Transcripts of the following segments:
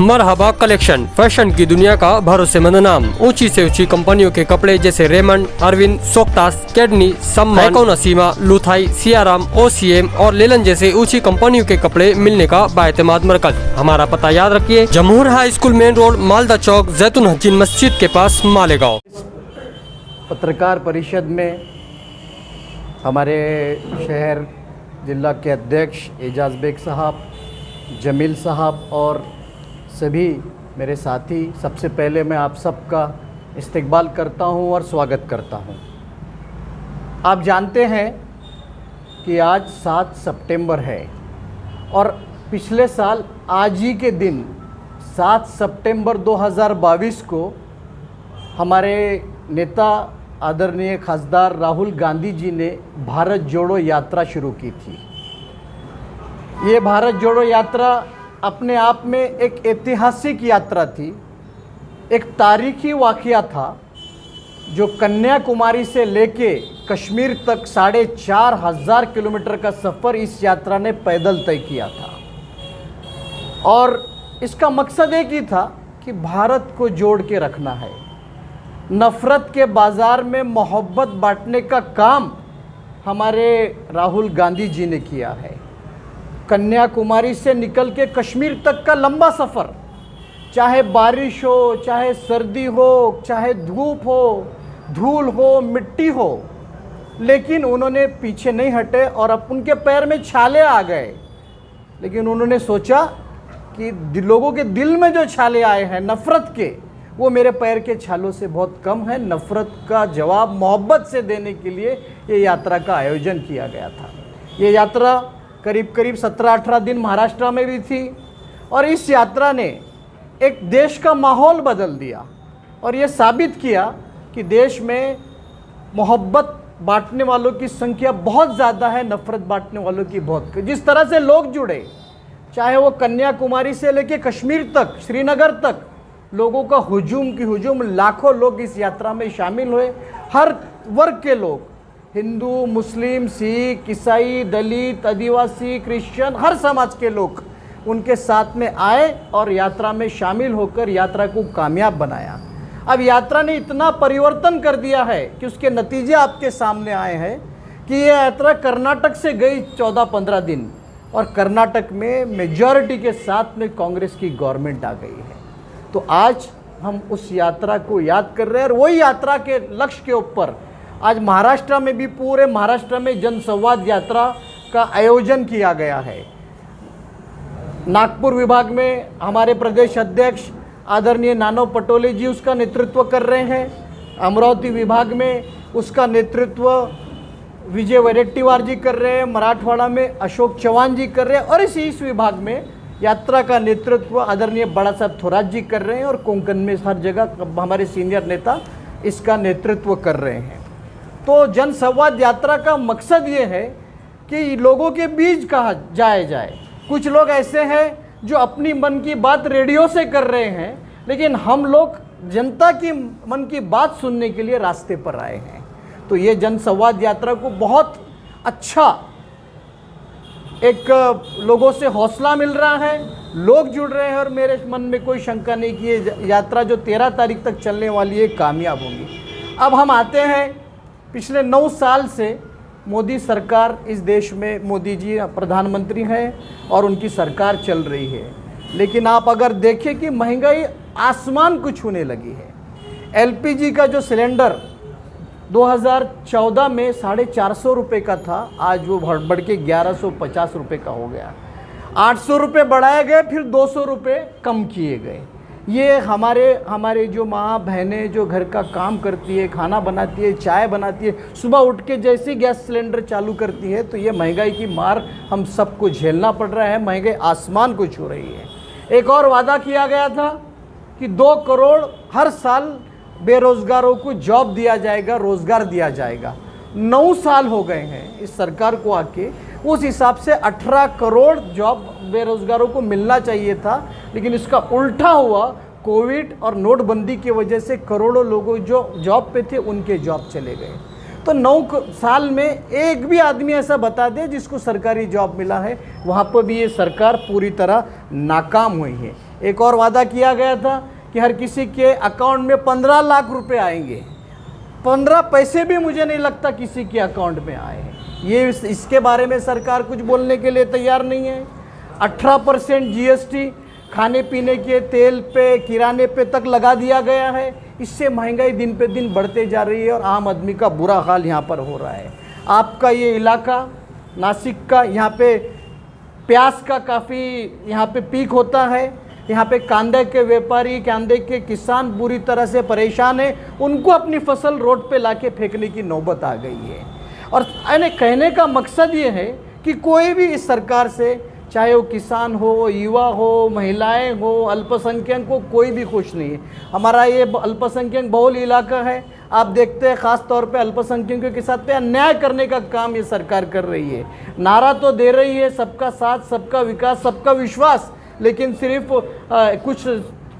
मरहबा collection, fashion की दुनिया का भरोसेमंद नाम। ऊंची से ऊंची कंपनियों के कपड़े जैसे रेमंड, अरविंद, सोक्टास, कैडनी, सम्मान, नसीमा, लुथाई, सियाराम, ओसीएम और लेलन जैसे ऊंची कंपनियों के कपड़े मिलने का बाएतमाद मरकज। हमारा पता याद रखिए, Jamhoor high school main road, Malda Chowk, जैतून हजीन मस्जिद के पास, मालेगांव। पत्रकार परिषद में हमारे शहर जिला के अध्यक्ष एजाज बेग साहब, जमील साहब और सभी मेरे साथी, सबसे पहले मैं आप सबका इस्तकबाल करता हूं और स्वागत करता हूं। आप जानते हैं कि आज 7 सितंबर है और पिछले साल आज ही के दिन 7 सितंबर 2022 को हमारे नेता आदरणीय खासदार राहुल गांधी जी ने भारत जोड़ो यात्रा शुरू की थी। ये भारत जोड़ो यात्रा अपने आप में एक ऐतिहासिक यात्रा थी, एक तारीखी वाक़या था जो कन्याकुमारी से लेके कश्मीर तक 4,500 किलोमीटर का सफ़र इस यात्रा ने पैदल तय किया था। और इसका मकसद एक ही था कि भारत को जोड़ के रखना है। नफ़रत के बाज़ार में मोहब्बत बांटने का काम हमारे राहुल गांधी जी ने किया है। कन्याकुमारी से निकल के कश्मीर तक का लंबा सफ़र, चाहे बारिश हो, चाहे सर्दी हो, चाहे धूप हो, धूल हो, मिट्टी हो, लेकिन उन्होंने पीछे नहीं हटे और अब उनके पैर में छाले आ गए। लेकिन उन्होंने सोचा कि लोगों के दिल में जो छाले आए हैं नफ़रत के, वो मेरे पैर के छालों से बहुत कम है। नफ़रत का जवाब मोहब्बत से देने के लिए ये यात्रा का आयोजन किया गया था। ये यात्रा करीब 17-18 दिन महाराष्ट्र में भी थी और इस यात्रा ने एक देश का माहौल बदल दिया और ये साबित किया कि देश में मोहब्बत बांटने वालों की संख्या बहुत ज़्यादा है, नफ़रत बांटने वालों की बहुत। जिस तरह से लोग जुड़े, चाहे वो कन्याकुमारी से लेके कश्मीर तक, श्रीनगर तक, लोगों का हुजूम की हुजूम, लाखों लोग इस यात्रा में शामिल हुए। हर वर्ग के लोग, हिंदू, मुस्लिम, सिख, ईसाई, दलित, आदिवासी, क्रिश्चियन, हर समाज के लोग उनके साथ में आए और यात्रा में शामिल होकर यात्रा को कामयाब बनाया। अब यात्रा ने इतना परिवर्तन कर दिया है कि उसके नतीजे आपके सामने आए हैं कि ये यात्रा कर्नाटक से गई 14-15 दिन और कर्नाटक में मेजॉरिटी के साथ में कांग्रेस की गवर्नमेंट आ गई है। तो आज हम उस यात्रा को याद कर रहे हैं और वही यात्रा के लक्ष्य के ऊपर आज महाराष्ट्र में भी, पूरे महाराष्ट्र में जनसंवाद यात्रा का आयोजन किया गया है। नागपुर विभाग में हमारे प्रदेश अध्यक्ष आदरणीय नानो पटोले जी उसका नेतृत्व कर रहे हैं। अमरावती विभाग में उसका नेतृत्व विजय वडेट्टीवार जी कर रहे हैं। मराठवाड़ा में अशोक चौहान जी कर रहे हैं और इस विभाग में यात्रा का नेतृत्व आदरणीय बड़ा साहब थोरात जी कर रहे हैं और कोंकण में हर जगह हमारे सीनियर नेता इसका नेतृत्व कर रहे हैं। तो जनसंवाद यात्रा का मकसद ये है कि लोगों के बीच कहा जाए। कुछ लोग ऐसे हैं जो अपनी मन की बात रेडियो से कर रहे हैं, लेकिन हम लोग जनता की मन की बात सुनने के लिए रास्ते पर आए हैं। तो ये जनसंवाद यात्रा को बहुत अच्छा एक लोगों से हौसला मिल रहा है, लोग जुड़ रहे हैं और मेरे मन में कोई शंका नहीं कि ये यात्रा जो 13 तारीख तक चलने वाली है कामयाब होगी। अब हम आते हैं, पिछले 9 साल से मोदी सरकार इस देश में, मोदी जी प्रधानमंत्री हैं और उनकी सरकार चल रही है। लेकिन आप अगर देखें कि महंगाई आसमान को छूने लगी है। एलपीजी का जो सिलेंडर 2014 में 450 रुपये का था, आज वो बढ़ के 1150 रुपये का हो गया। 800 रुपये बढ़ाए गए, फिर 200 रुपये कम किए गए। ये हमारे जो माँ बहनें जो घर का काम करती है, खाना बनाती है, चाय बनाती है, सुबह उठ के जैसे गैस सिलेंडर चालू करती है तो ये महंगाई की मार हम सबको झेलना पड़ रहा है। महंगाई आसमान को छू रही है। एक और वादा किया गया था कि 2 करोड़ हर साल बेरोज़गारों को जॉब दिया जाएगा, रोज़गार दिया जाएगा। 9 साल हो गए हैं इस सरकार को आके, उस हिसाब से 18 करोड़ जॉब बेरोज़गारों को मिलना चाहिए था, लेकिन इसका उल्टा हुआ। कोविड और नोटबंदी की वजह से करोड़ों लोगों जो जॉब पे थे उनके जॉब चले गए। तो 9 साल में एक भी आदमी ऐसा बता दे जिसको सरकारी जॉब मिला है, वहाँ पर भी ये सरकार पूरी तरह नाकाम हुई है। एक और वादा किया गया था कि हर किसी के अकाउंट में 15 लाख रुपए आएंगे। 15 पैसे भी मुझे नहीं लगता किसी के अकाउंट में आए हैं। ये इसके बारे में सरकार कुछ बोलने के लिए तैयार नहीं है। 18% GST खाने पीने के तेल पे, किराने पे तक लगा दिया गया है। इससे महंगाई दिन पे दिन बढ़ते जा रही है और आम आदमी का बुरा हाल यहाँ पर हो रहा है। आपका ये इलाका नासिक का, यहाँ पे प्याज का काफ़ी यहाँ पे पीक होता है। यहाँ पे कांदे के व्यापारी, कांदे के किसान बुरी तरह से परेशान हैं। उनको अपनी फसल रोड पे लाके फेंकने की नौबत आ गई है। और कहने का मकसद ये है कि कोई भी इस सरकार से, चाहे वो किसान हो, युवा हो, महिलाएं हो, अल्पसंख्यक हो, कोई भी खुश नहीं है। हमारा ये अल्पसंख्यक बहुल इलाका है। आप देखते हैं ख़ास तौर पे अल्पसंख्यकों के साथ पे अन्याय करने का काम ये सरकार कर रही है। नारा तो दे रही है सबका साथ, सबका विकास, सबका विश्वास, लेकिन सिर्फ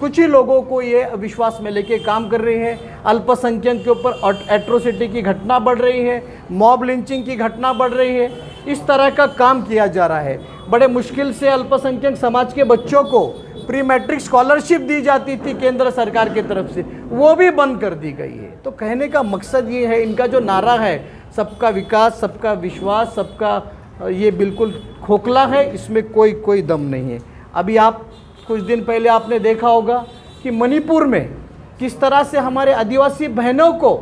कुछ ही लोगों को ये विश्वास में लेके काम कर रही है। अल्पसंख्यक के ऊपर एट्रोसिटी की घटना बढ़ रही है, मॉब लिंचिंग की घटना बढ़ रही है। इस तरह का काम किया जा रहा है। बड़े मुश्किल से अल्पसंख्यक समाज के बच्चों को प्री मैट्रिक स्कॉलरशिप दी जाती थी केंद्र सरकार की तरफ से, वो भी बंद कर दी गई है। तो कहने का मकसद ये है, इनका जो नारा है सबका विकास, सबका विश्वास, सबका, ये बिल्कुल खोखला है, इसमें कोई दम नहीं है। अभी आप कुछ दिन पहले आपने देखा होगा कि मणिपुर में किस तरह से हमारे आदिवासी बहनों को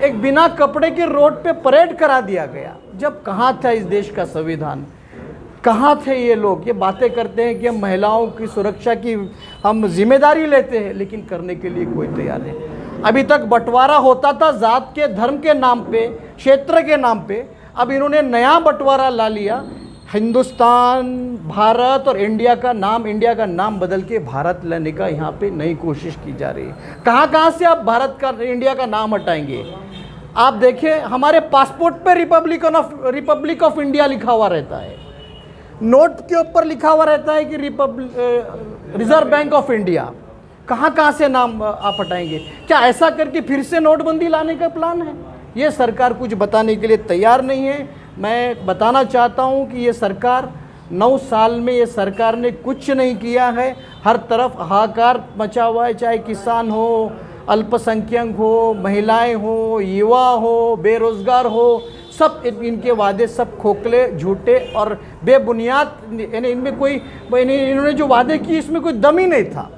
एक बिना कपड़े के रोड पे परेड करा दिया गया। जब कहाँ था इस देश का संविधान, कहाँ थे ये लोग? ये बातें करते हैं कि हम महिलाओं की सुरक्षा की हम जिम्मेदारी लेते हैं, लेकिन करने के लिए कोई तैयार नहीं। अभी तक बंटवारा होता था जात के, धर्म के नाम पे, क्षेत्र के नाम पे। अब इन्होंने नया बंटवारा ला लिया। हिंदुस्तान, भारत और इंडिया का नाम बदल के भारत लाने का यहाँ पे नई कोशिश की जा रही है। कहाँ से आप भारत का, इंडिया का नाम हटाएंगे? आप देखिए हमारे पासपोर्ट पे रिपब्लिक ऑफ इंडिया लिखा हुआ रहता है, नोट के ऊपर लिखा हुआ रहता है कि रिजर्व बैंक ऑफ इंडिया। कहाँ से नाम आप हटाएंगे? क्या ऐसा करके फिर से नोटबंदी लाने का प्लान है? ये सरकार कुछ बताने के लिए तैयार नहीं है। मैं बताना चाहता हूँ कि ये सरकार 9 साल में ये सरकार ने कुछ नहीं किया है। हर तरफ हाहाकार मचा हुआ है, चाहे किसान हो, अल्पसंख्यक हो, महिलाएं हो, युवा हो, बेरोजगार हो, सब इनके वादे सब खोखले, झूठे और बेबुनियाद। यानी इनमें इन्होंने जो वादे किए इसमें कोई दम ही नहीं था।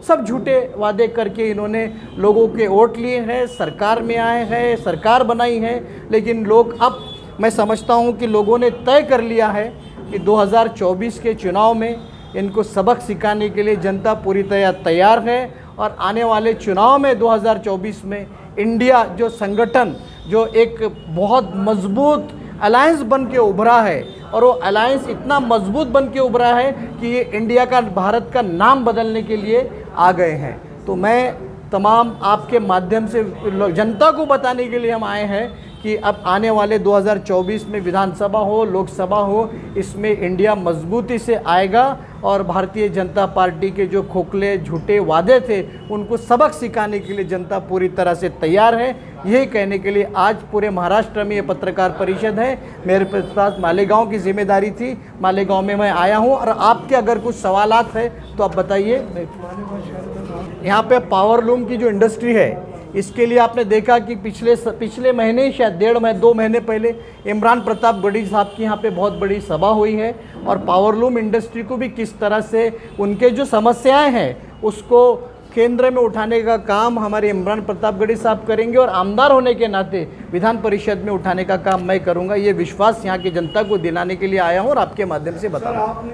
सब झूठे वादे करके इन्होंने लोगों के वोट लिए हैं, सरकार में आए हैं, सरकार बनाई है। लेकिन लोग, अब मैं समझता हूं कि लोगों ने तय कर लिया है कि 2024 के चुनाव में इनको सबक सिखाने के लिए जनता पूरी तरह तैयार है। और आने वाले चुनाव में 2024 में इंडिया जो संगठन, जो एक बहुत मजबूत अलायंस बन के उभरा है, और वो अलायंस इतना मजबूत बन के उभरा है कि ये इंडिया का, भारत का नाम बदलने के लिए आ गए हैं। तो मैं तमाम आपके माध्यम से जनता को बताने के लिए हम आए हैं कि अब आने वाले 2024 में विधानसभा हो, लोकसभा हो, इसमें इंडिया मजबूती से आएगा। और भारतीय जनता पार्टी के जो खोखले झूठे वादे थे उनको सबक सिखाने के लिए जनता पूरी तरह से तैयार है। यही कहने के लिए आज पूरे महाराष्ट्र में ये पत्रकार परिषद है। मेरे पास मालेगांव की जिम्मेदारी थी, मालेगांव में मैं आया हूँ। और आपके अगर कुछ सवालात है तो आप बताइए। यहाँ पे पावर लूम की जो इंडस्ट्री है, इसके लिए आपने देखा कि पिछले महीने ही, शायद 2 महीने पहले, इमरान प्रतापगढ़ी साहब की यहाँ पे बहुत बड़ी सभा हुई है। और पावरलूम इंडस्ट्री को भी किस तरह से उनके जो समस्याएं हैं उसको केंद्र में उठाने का काम हमारे इमरान प्रतापगढ़ी साहब करेंगे। और आमदार होने के नाते विधान परिषद में उठाने का काम मैं करूँगा। ये विश्वास यहाँ की जनता को दिलाने के लिए आया हूँ और आपके माध्यम से बता रहा हूँ।